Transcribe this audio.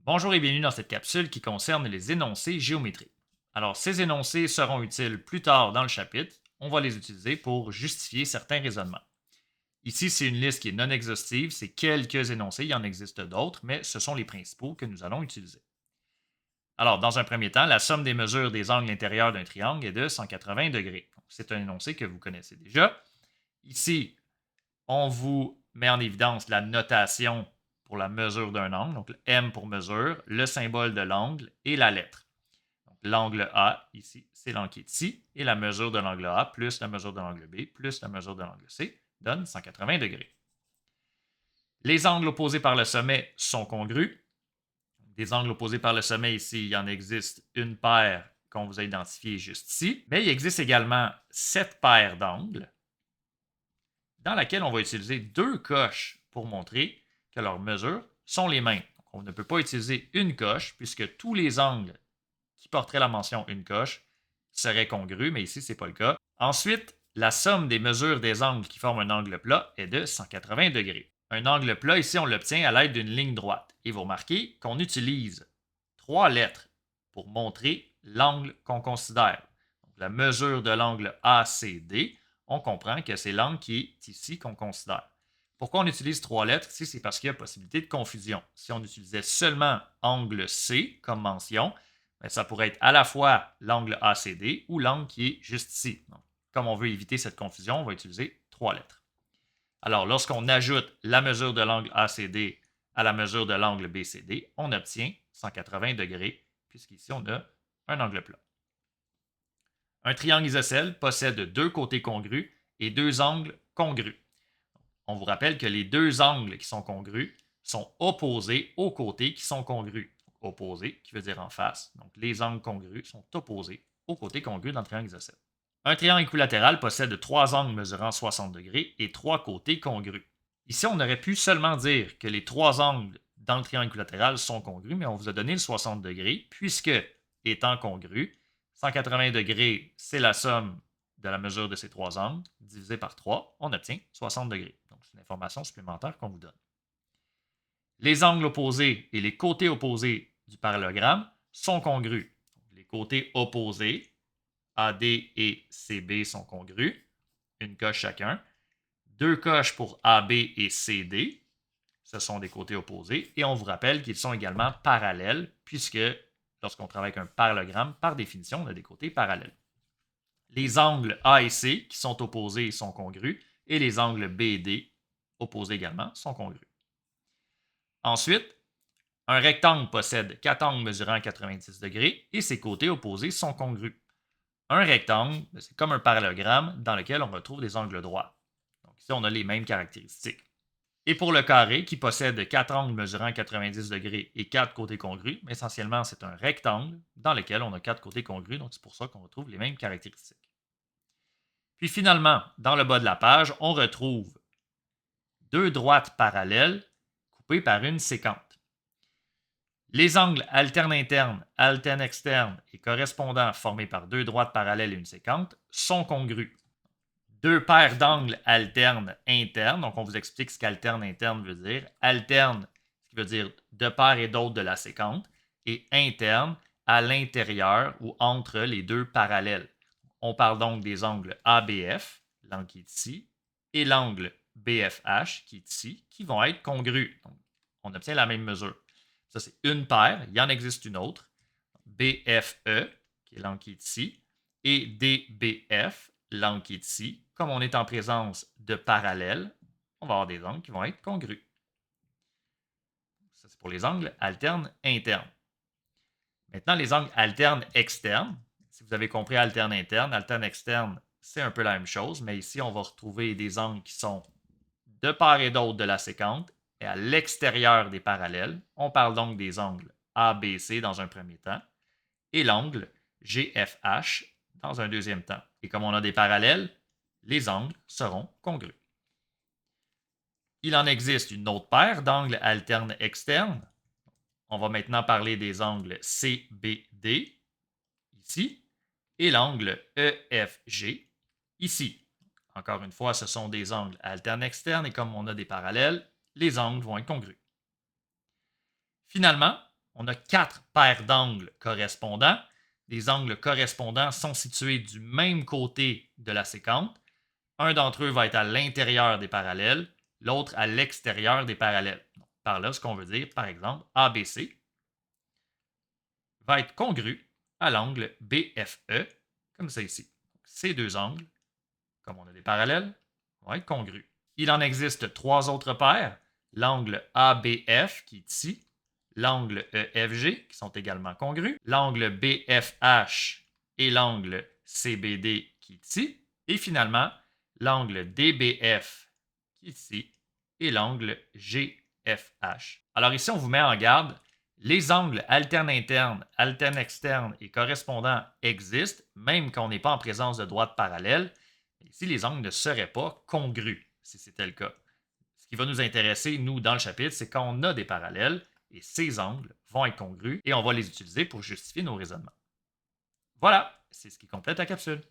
Bonjour et bienvenue dans cette capsule qui concerne les énoncés géométriques. Alors, ces énoncés seront utiles plus tard dans le chapitre. On va les utiliser pour justifier certains raisonnements. Ici, c'est une liste qui est non exhaustive, c'est quelques énoncés, il y en existe d'autres, mais ce sont les principaux que nous allons utiliser. Alors, dans un premier temps, la somme des mesures des angles intérieurs d'un triangle est de 180 degrés. C'est un énoncé que vous connaissez déjà. Ici, on vous met en évidence la notation pour la mesure d'un angle, donc le M pour mesure, le symbole de l'angle et la lettre. Donc l'angle A, ici, c'est l'angle qui est ici, et la mesure de l'angle A plus la mesure de l'angle B plus la mesure de l'angle C donne 180 degrés. Les angles opposés par le sommet sont congrus. Des angles opposés par le sommet ici, il en existe une paire qu'on vous a identifiée juste ici, mais il existe également 7 paires d'angles dans laquelle on va utiliser deux coches pour montrer que leurs mesures sont les mêmes. Donc, on ne peut pas utiliser une coche puisque tous les angles qui porteraient la mention une coche seraient congrus, mais ici, ce n'est pas le cas. Ensuite, la somme des mesures des angles qui forment un angle plat est de 180 degrés. Un angle plat, ici, on l'obtient à l'aide d'une ligne droite. Et vous remarquez qu'on utilise trois lettres pour montrer l'angle qu'on considère. Donc, la mesure de l'angle ACD, on comprend que c'est l'angle qui est ici qu'on considère. Pourquoi on utilise trois lettres ici? C'est parce qu'il y a possibilité de confusion. Si on utilisait seulement angle C comme mention, bien, ça pourrait être à la fois l'angle ACD ou l'angle qui est juste ici. Donc, comme on veut éviter cette confusion, on va utiliser trois lettres. Alors, lorsqu'on ajoute la mesure de l'angle ACD à la mesure de l'angle BCD, on obtient 180 degrés, puisqu'ici, on a un angle plat. Un triangle isocèle possède deux côtés congrus et deux angles congrus. On vous rappelle que les deux angles qui sont congrus sont opposés aux côtés qui sont congrus. Opposés, qui veut dire en face. Donc, les angles congrus sont opposés aux côtés congrus dans le triangle isocèle. Un triangle équilatéral possède trois angles mesurant 60 degrés et trois côtés congrus. Ici, on aurait pu seulement dire que les trois angles dans le triangle équilatéral sont congrus, mais on vous a donné le 60 degrés, puisque, étant congrus, 180 degrés, c'est la somme de la mesure de ces trois angles, divisé par 3, on obtient 60 degrés. Donc, c'est une information supplémentaire qu'on vous donne. Les angles opposés et les côtés opposés du parallélogramme sont congrus. Les côtés opposés, AD et CB, sont congrus. Une coche chacun. Deux coches pour AB et CD. Ce sont des côtés opposés. Et on vous rappelle qu'ils sont également parallèles, puisque lorsqu'on travaille avec un parallélogramme, par définition, on a des côtés parallèles. Les angles A et C, qui sont opposés, sont congrus. Et les angles B et D, opposés également, sont congrus. Ensuite, un rectangle possède quatre angles mesurant 90 degrés et ses côtés opposés sont congrus. Un rectangle, c'est comme un parallélogramme dans lequel on retrouve des angles droits. Donc ici, on a les mêmes caractéristiques. Et pour le carré, qui possède quatre angles mesurant 90 degrés et quatre côtés congrus, mais essentiellement, c'est un rectangle dans lequel on a quatre côtés congrus, donc c'est pour ça qu'on retrouve les mêmes caractéristiques. Puis finalement, dans le bas de la page, on retrouve deux droites parallèles coupées par une séquente. Les angles alterne-interne, alterne-externe et correspondants formés par deux droites parallèles et une séquente sont congrus. Deux paires d'angles alternes internes, donc on vous explique ce qu'alterne interne veut dire. Alterne, ce qui veut dire de part et d'autre de la séquente, et interne, à l'intérieur ou entre les deux parallèles. On parle donc des angles ABF, l'angle qui est ici, et l'angle BFH, qui est ici, qui vont être congrus. Donc, on obtient la même mesure. Ça, c'est une paire. Il y en existe une autre. BFE, qui est l'angle qui est ici, et DBF, l'angle qui est ici. Comme on est en présence de parallèles, on va avoir des angles qui vont être congrus. Ça, c'est pour les angles alternes internes. Maintenant, les angles alternes externes. Si vous avez compris alterne interne, alterne externe, c'est un peu la même chose, mais ici, on va retrouver des angles qui sont de part et d'autre de la séquente et à l'extérieur des parallèles. On parle donc des angles ABC dans un premier temps et l'angle GFH dans un deuxième temps. Et comme on a des parallèles, les angles seront congrus. Il en existe une autre paire d'angles alternes externes. On va maintenant parler des angles CBD, ici, et l'angle EFG, ici. Encore une fois, ce sont des angles alternes externes et comme on a des parallèles, les angles vont être congrus. Finalement, on a 4 paires d'angles correspondants. Les angles correspondants sont situés du même côté de la séquente. Un d'entre eux va être à l'intérieur des parallèles, l'autre à l'extérieur des parallèles. Donc, par là, ce qu'on veut dire, par exemple, ABC va être congru à l'angle BFE, comme ça ici. Ces deux angles, comme on a des parallèles, vont être congrus. Il en existe 3 autres paires, l'angle ABF qui est ici, l'angle EFG qui sont également congrus, l'angle BFH et l'angle CBD qui est ici, et finalement l'angle DBF qui est ici et l'angle GFH. Alors ici, on vous met en garde, les angles alterne interne, alterne externe et correspondants existent, même quand on n'est pas en présence de droite parallèle. Ici, les angles ne seraient pas congrus, si c'était le cas. Ce qui va nous intéresser, nous, dans le chapitre, c'est quand on a des parallèles, et ces angles vont être congrus, et on va les utiliser pour justifier nos raisonnements. Voilà, c'est ce qui complète la capsule.